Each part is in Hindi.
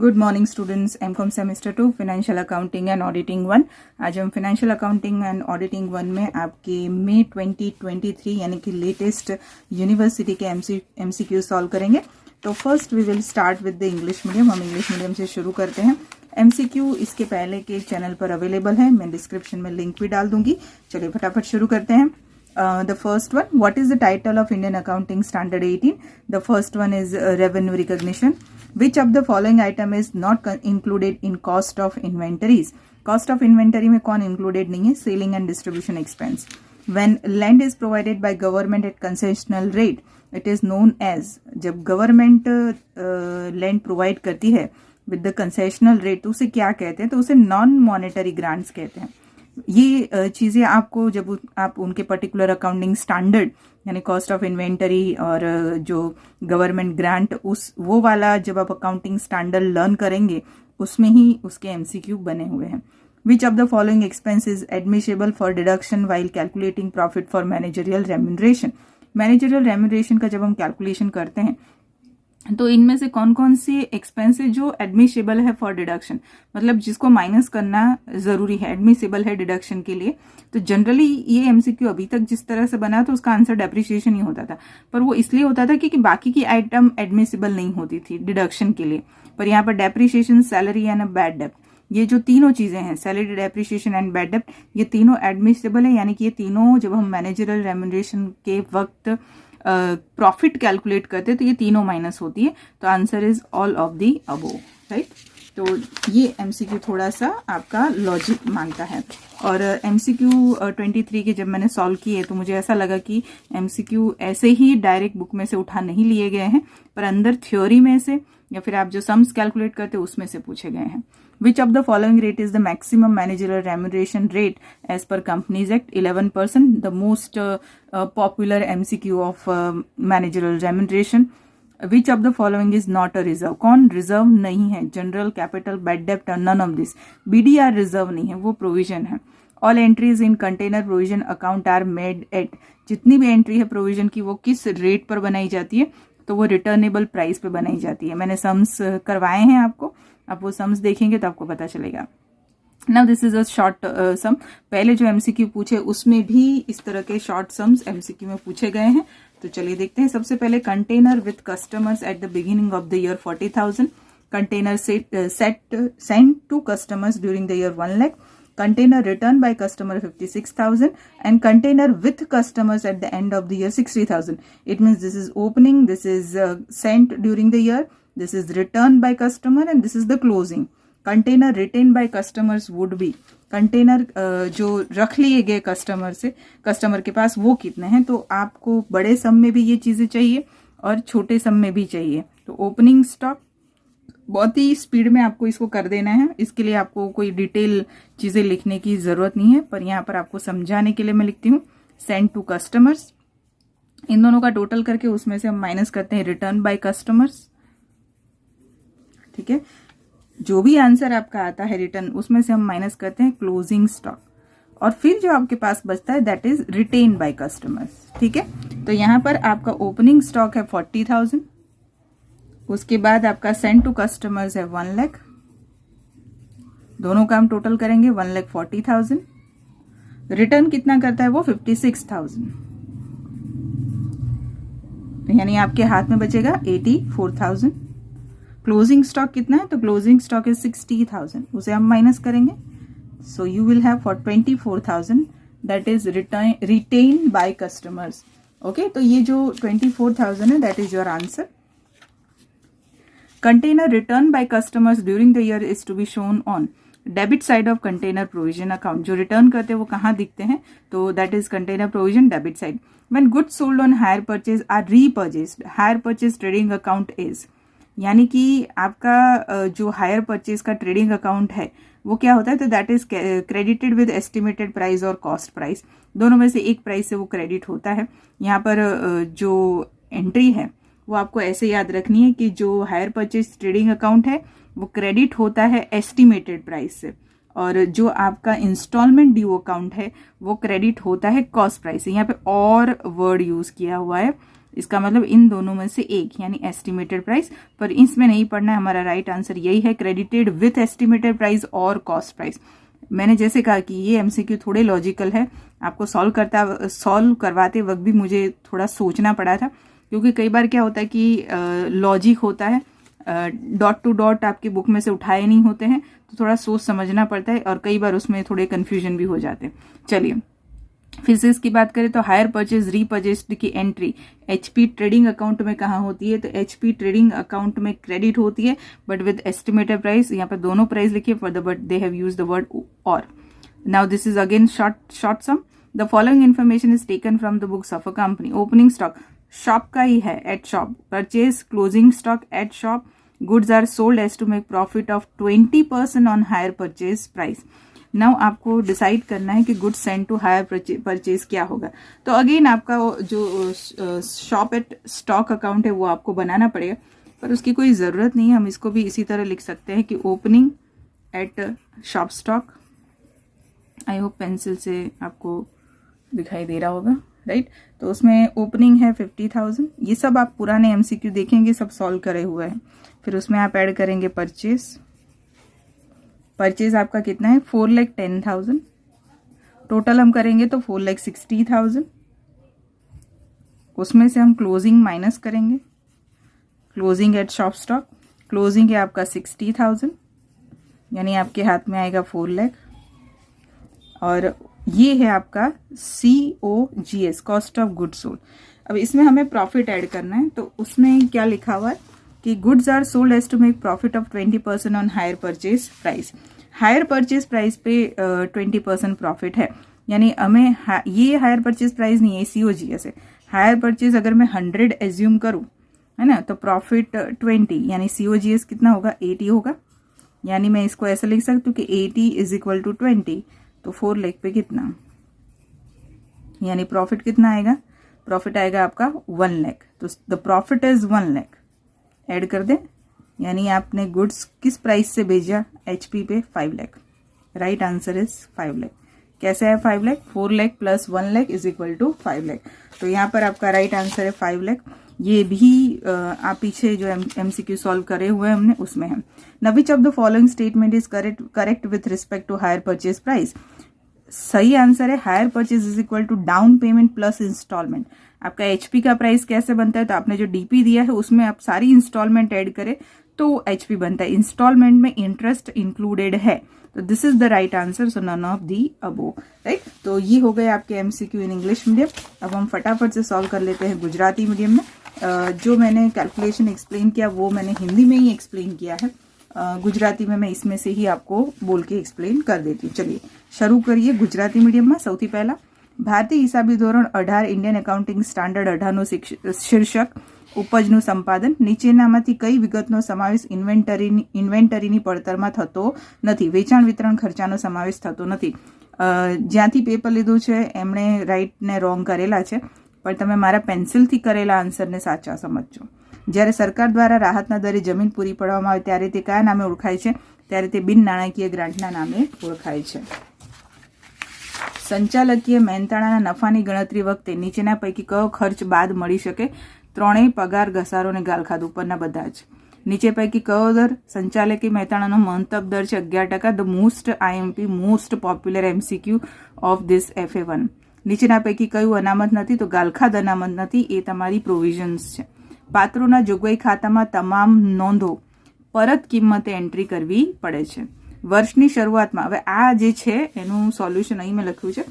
Good morning students, MCom semester 2 financial accounting and auditing 1। आज हम फाइनेंशियल अकाउंटिंग एंड ऑडिटिंग 1 में आपके मई 2023 यानी कि लेटेस्ट यूनिवर्सिटी के एमसीक्यू सॉल्व करेंगे। तो first we will start with the English medium. हम इंग्लिश मीडियम से शुरू करते हैं। एमसीक्यू इसके पहले के चैनल पर अवेलेबल है, मैं डिस्क्रिप्शन में लिंक भी डाल दूंगी। चलिए फटाफट शुरू करते हैं। The first one, what is the title of Indian Accounting Standard 18? The first one is revenue recognition. Which of the following item is not included in cost of inventories? Cost of inventory में कौन included नहीं है? Selling and distribution expense. When land is provided by government at concessional rate, it is known as, जब government land provide करती है with the concessional rate तो उसे क्या कहते हैं? तो उसे non monetary grants कहते हैं। ये चीज़ें आपको जब आप उनके पर्टिकुलर अकाउंटिंग स्टैंडर्ड यानी कॉस्ट ऑफ इन्वेंटरी और जो गवर्नमेंट ग्रांट वो वाला जब आप अकाउंटिंग स्टैंडर्ड लर्न करेंगे उसमें ही उसके एमसीक्यू बने हुए हैं। Which of the following expense is admissible for deduction while calculating profit for managerial remuneration? Managerial remuneration का जब हम कैलकुलेशन करते हैं तो इनमें से कौन कौन सी एक्सपेंस है जो एडमिशेबल है फॉर डिडक्शन, मतलब जिसको माइनस करना जरूरी है, एडमिशेबल है डिडक्शन के लिए। तो जनरली ये एमसीक्यू अभी तक जिस तरह से बना तो उसका आंसर डेप्रिसिएशन ही होता था, पर वो इसलिए होता था क्योंकि बाकी की आइटम एडमिशेबल नहीं होती थी डिडक्शन के लिए। पर यहाँ पर डेप्रिसिएशन, सैलरी एंड बैड डेप्ट, ये जो तीनों चीजें हैं, सैलरी, डेप्रिसिएशन एंड बैड डेप्ट, ये तीनों एडमिशेबल है। यानी कि ये तीनों जब हम मैनेजरियल रेम्यूनरेशन के वक्त प्रॉफिट कैलकुलेट करते हैं तो ये तीनों माइनस होती है। तो answer is all of the above, right. तो ये एमसीक्यू थोड़ा सा आपका लॉजिक मांगता है। और एमसीक्यू 23 के जब मैंने सॉल्व किए तो मुझे ऐसा लगा कि एमसीक्यू ऐसे ही डायरेक्ट बुक में से उठा नहीं लिए गए हैं, पर अंदर थ्योरी में से या फिर आप जो सम्स कैलकुलेट करते हैं उसमें से पूछे गए हैं। Which of the following rate is the maximum managerial remuneration rate as per Companies Act? 11%, the most popular MCQ of managerial remuneration. Which of the following is not a reserve? कौन रिजर्व नहीं है? जनरल, कैपिटल, बैड डेप्ट, none of this. BDR reserve नहीं है, वो प्रोविजन है। All entries in container provision account are made at, जितनी भी एंट्री है प्रोविजन की वो किस रेट पर बनाई जाती है? तो वो रिटर्नेबल प्राइस पे बनाई जाती है। मैंने सम्स करवाए हैं आपको, आप वो सम्स देखेंगे तो आपको पता चलेगा। Now this is a short sum. पहले जो एमसीक्यू पूछे उसमें भी इस तरह के शॉर्ट सम्स एमसीक्यू में पूछे गए हैं। तो चलिए देखते हैं। सबसे पहले, container with customers at the beginning of the year 40,000, container sent to customers during the year 1 lakh, container returned by customer 56,000, and container with customers at the end of the year 60,000. It means this is opening, this is sent during the year, this is returned by customer, and this is the closing. Container retained by customers would be, container जो रख लिए गए कस्टमर से, कस्टमर के पास वो कितने हैं। तो आपको बड़े सम में भी ये चीजें चाहिए और छोटे सम में भी चाहिए। तो ओपनिंग स्टॉक बहुत ही स्पीड में आपको इसको कर देना है, इसके लिए आपको कोई डिटेल चीजें लिखने की जरूरत नहीं है, पर यहाँ पर आपको समझाने के लिए मैं लिखती हूँ सेंड टू कस्टमर्स। इन दोनों का टोटल करके उसमें से हम माइनस करते हैं रिटर्न बाय कस्टमर्स, ठीक है। जो भी आंसर आपका आता है रिटर्न, उसमें से हम माइनस करते हैं क्लोजिंग स्टॉक, और फिर जो आपके पास बचता है that is written by customers, ठीक है। तो यहाँ पर आपका ओपनिंग स्टॉक है 40,000, उसके बाद आपका सेंड टू कस्टमर्स है 1 lakh, दोनों का हम टोटल करेंगे 1,40,000। रिटर्न कितना करता है वो 56,000, तो यानी आपके हाथ में बचेगा 84,000। क्लोजिंग स्टॉक कितना है? तो क्लोजिंग स्टॉक है 60,000, उसे हम माइनस करेंगे। So you will have for 24,000 that is written by customers. Okay, तो ये जो 24,000 है that is your answer. Container returned by customers during the year is to be shown on debit side of container provision account. जो रिटर्न करते हैं वो कहाँ दिखते हैं? तो that is container provision debit side. When goods sold on hire purchase are repurchased, hire purchase trading account is, यानी कि आपका जो हायर परचेज का ट्रेडिंग अकाउंट है वो क्या होता है? तो that is credited with estimated price और कॉस्ट प्राइस, दोनों में से एक प्राइस से वो क्रेडिट होता है। यहाँ पर जो एंट्री है वो आपको ऐसे याद रखनी है कि जो हायर परचेज ट्रेडिंग अकाउंट है वो क्रेडिट होता है एस्टिमेटेड प्राइस से, और जो आपका इंस्टॉलमेंट ड्यू अकाउंट है वो क्रेडिट होता है कॉस्ट प्राइस से। यहाँ पे और वर्ड यूज किया हुआ है, इसका मतलब इन दोनों में से एक, यानी एस्टिमेटेड प्राइस, पर इसमें नहीं पढ़ना है। हमारा राइट आंसर यही है, क्रेडिटेड विथ एस्टिमेटेड प्राइस और कॉस्ट प्राइस। मैंने जैसे कहा कि ये एमसीक्यू थोड़े लॉजिकल है, आपको सॉल्व करवाते वक्त भी मुझे थोड़ा सोचना पड़ा था, क्योंकि कई बार क्या होता है कि लॉजिक होता है, डॉट टू डॉट आपकी बुक में से उठाए नहीं होते हैं, तो थोड़ा सोच समझना पड़ता है और कई बार उसमें थोड़े कन्फ्यूजन भी हो जाते हैं। चलिए फिर से इसकी बात करें तो हायर परचेज रीपरचेस्ड की एंट्री एचपी ट्रेडिंग अकाउंट में कहाँ होती है, तो एचपी ट्रेडिंग अकाउंट में क्रेडिट होती है, बट विद एस्टिमेटेड प्राइस। यहाँ पर दोनों प्राइस लिखिए, for the but they have used the word और। Now this is again short sum. The following information is taken from the books of a company. Opening stock shop का ही है, at shop. Purchase closing stock at shop. Goods are sold as to make profit of 20% on hire purchase price. नाउ आपको डिसाइड करना है कि goods send to hire purchase क्या होगा। तो अगेन आपका जो शॉप एट स्टॉक अकाउंट है वो आपको बनाना पड़ेगा, पर उसकी कोई ज़रूरत नहीं है। हम इसको भी इसी तरह लिख सकते हैं कि opening eight shop stock. I hope pencil से आपको दिखाई दे रहा होगा, राइट। तो उसमें ओपनिंग है 50,000। ये सब आप पुराने एमसीक्यू देखेंगे, सब सॉल्व करे हुए हैं। फिर उसमें आप ऐड करेंगे परचेज। परचेज आपका कितना है, 4,10,000। टोटल हम करेंगे तो 4,60,000। उसमें से हम क्लोजिंग माइनस करेंगे, closing eight shop stock. Closing है आपका 60,000, यानी आपके हाथ में आएगा 4 लाख। और ये है आपका COGS, cost of goods sold. अब इसमें हमें प्रॉफिट ऐड करना है, तो उसमें क्या लिखा हुआ है कि goods are sold as to make profit of 20% on hire purchase price. Hire purchase price पे 20% प्रॉफिट है, यानी हमें ये हायर परचेज प्राइस नहीं है, COGS है। हायर परचेज अगर मैं 100 एज्यूम करूं, है ना, तो प्रॉफिट 20, यानी COGS कितना होगा, 80 होगा। यानी मैं इसको ऐसा लिख सकती हूँ कि 80 इज इक्वल टू 20, तो 4 लाख पे कितना, यानी प्रॉफिट कितना आएगा, प्रॉफिट आएगा आपका 1 लाख। तो the profit is 1 lakh. Add कर दें, यानी आपने गुड्स किस प्राइस से भेजा, HP पे 5 lakh. Right answer is 5 lakh. कैसे है 5 lakh, 4 lakh plus 1 lakh is equal to 5 lakh. तो यहाँ पर आपका राइट आंसर है 5 लाख। ये भी आप पीछे जो MCQ सॉल्व करे हुए हैं हमने, उसमें है। Now which of the following statement is correct with respect to hire purchase price. सही आंसर है hire purchase is equal to down payment plus installment. आपका HP का प्राइस कैसे बनता है, तो आपने जो DP दिया है उसमें आप सारी इंस्टॉलमेंट ऐड करें तो HP बनता है। इंस्टॉलमेंट में इंटरेस्ट इंक्लूडेड है, तो this is the right answer, so none of the above, right. तो ये हो गए आपके MCQ इन इंग्लिश मीडियम। अब हम फटाफट से सॉल्व कर लेते हैं गुजराती मीडियम में। जो मैंने कैलकुलेशन एक्सप्लेन किया वो मैंने हिंदी में ही एक्सप्लेन किया है, गुजराती में मैं इसमें से ही आपको बोल के एक्सप्लेन कर देती हूँ। चलिए शुरू करिए गुजराती मीडियम में। સૌથી પહેલા ભારતીય હિસાબી ધોરણ 18 ઇન્ડિયન એકાઉન્ટિંગ સ્ટાન્ડર્ડ 18નું શીર્ષક ઉપજનું સંપાદન નીચેનામાંથી કઈ વિગતનો સમાવેશ ઇન્વેન્ટરીની પડતરમાં થતો નથી, વેચાણ વિતરણ ખર્ચાનો સમાવેશ થતો નથી। જ્યાંથી પેપર લીધું છે એમણે રાઈટ ને રોંગ કરેલા છે, પણ તમે મારા પેન્સિલથી કરેલા આન્સરને સાચા સમજજો। જ્યારે સરકાર દ્વારા રાહતના દરે જમીન પૂરી પાડવામાં આવે ત્યારે તે કયા નામે ઓળખાય છે, ત્યારે તે બિન નાણાકીય ગ્રાન્ટના નામે ઓળખાય છે। સંચાલકીય મહેનતાણાના નફાની ગણતરી વખતે નીચેના પૈકી કયો ખર્ચ બાદ મળી શકે, ત્રણેય પગાર, ઘસારો અને ગાલખાદ ઉપરના બધા જ। નીચે પૈકી કયો દર સંચાલકીય મહેનતાણાનો મહત્તમ દર છે 11%। The most IMP most popular MCQ of this FA1। નીચેના પૈકી કયું અનામત નથી, તો ગાલખાદ અનામત નથી, એ તમારી પ્રોવિઝન્સ છે। પાત્રોના જોગવાઈ ખાતામાં તમામ નોંધો પરત કિંમતે એન્ટ્રી કરવી પડે છે। વર્ષની શરૂઆતમાં, હવે આ જે છે એનું સોલ્યુશન અહીં મેં લખ્યું છે,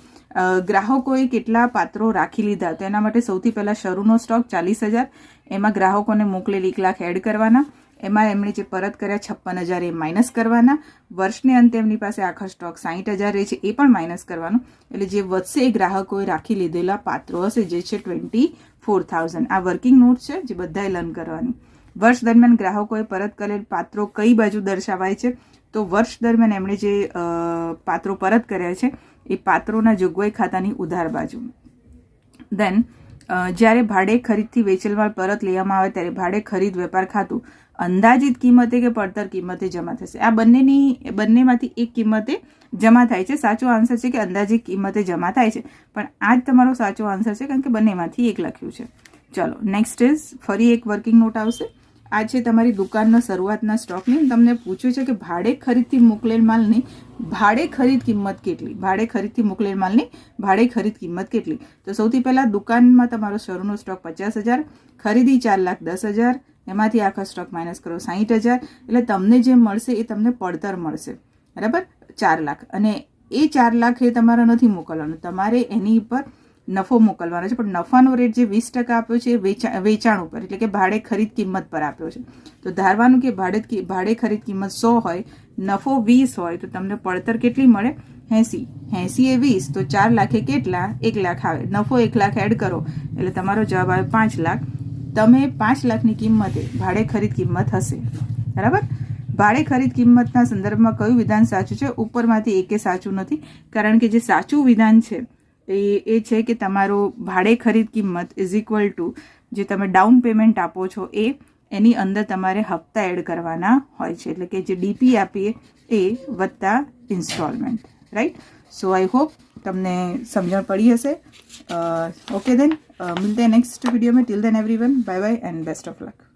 ગ્રાહકોએ કેટલા પાત્રો રાખી લીધા, તો એના માટે સૌથી પહેલા શરૂનો સ્ટોક 40,000, એમાં ગ્રાહકોને મોકલેલ 1 લાખ એડ કરવાના, એમાં એમણે જે પરત કર્યા 56,000 એ માઇનસ કરવાના, વર્ષને અંતે એમની પાસે આખા સ્ટોક 60,000 રહે છે એ પણ માઇનસ કરવાનું, એટલે જે વધશે એ ગ્રાહકોએ રાખી લીધેલા પાત્રો હશે, જે છે 24,000। આ વર્કિંગ નોટ છે જે બધાએ લર્ન કરવાની। વર્ષ દરમિયાન ગ્રાહકોએ પરત કરેલ પાત્રો કઈ બાજુ દર્શાવાય છે, તો વર્ષ દરમિયાન એમણે જે પાત્રો પરત કર્યા છે એ પાત્રોના જોગવાઈ ખાતાની ઉધાર બાજુ। દેન જ્યારે ભાડે ખરીદથી વેચેલ માલ પરત લેવામાં આવે ત્યારે ભાડે ખરીદ વેપાર ખાતું અંદાજિત કિંમતે કે પડતર કિંમતે જમા થશે। આ બંનેમાંથી એક કિંમતે જમા થાય છે। સાચો આન્સર છે કે અંદાજિત કિંમતે જમા થાય છે, પણ આ જ તમારો સાચો આન્સર છે કારણ કે બંનેમાંથી એક લખ્યું છે। ચલો નેક્સ્ટ ઇઝ ફરી એક વર્કિંગ નોટ આવશે. આ છે તમારી દુકાનના શરૂઆતના સ્ટોકની. તમને પૂછ્યું છે કે ભાડે ખરીદથી મોકલેલ માલની ભાડે ખરીદ કિંમત કેટલી, ભાડે ખરીદથી મોકલેલ માલની ભાડે ખરીદ કિંમત કેટલી. તો સૌથી પહેલાં દુકાનમાં તમારો શરૂનો સ્ટોક 50,000, ખરીદી 4,10,000, એમાંથી આખો સ્ટોક માઇનસ કરો 60,000, એટલે તમને જે મળશે એ તમને પડતર મળશે, બરાબર, 4 લાખ. અને એ 4 લાખ એ તમારે નથી મોકલવાનું, તમારે એની ઉપર નફો મોકલવાનો છે. પણ નફાનો રેટ જે 20% આપ્યો છે એ વેચાણ ઉપર એટલે કે ભાડે ખરીદ કિંમત પર આપ્યો છે. તો ધારવાનું કે ભાડે ખરીદ કિંમત 100 હોય, નફો 20 હોય, તો તમને પડતર કેટલી મળે? 80. 80 એ 20, તો 4 લાખે કેટલા? 1 લાખ આવે. નફો 1 લાખ એડ કરો એટલે તમારો જવાબ આવે 5 લાખ. તમે 5 લાખની કિંમતે ભાડે ખરીદ કિંમત હશે, બરાબર. ભાડે ખરીદ કિંમતના સંદર્ભમાં કયું વિધાન સાચું છે? ઉપરમાંથી એકે સાચું નથી, કારણ કે જે સાચું વિધાન છે એ છે કે તમારો ભાડે ખરીદ કિંમત ઇઝ ઇક્વલ ટુ જે તમે ડાઉન પેમેન્ટ આપો છો એની અંદર તમારે હપ્તા એડ કરવાના હોય છે, એટલે કે જે ડીપી આપીએ એ વત્તા installment, right. So I hope તમને સમજણ પડી હશે. ઓકે દેન, મિલતે हैं नेक्स्ट वीडियो में. Till then everyone, bye bye and best of luck.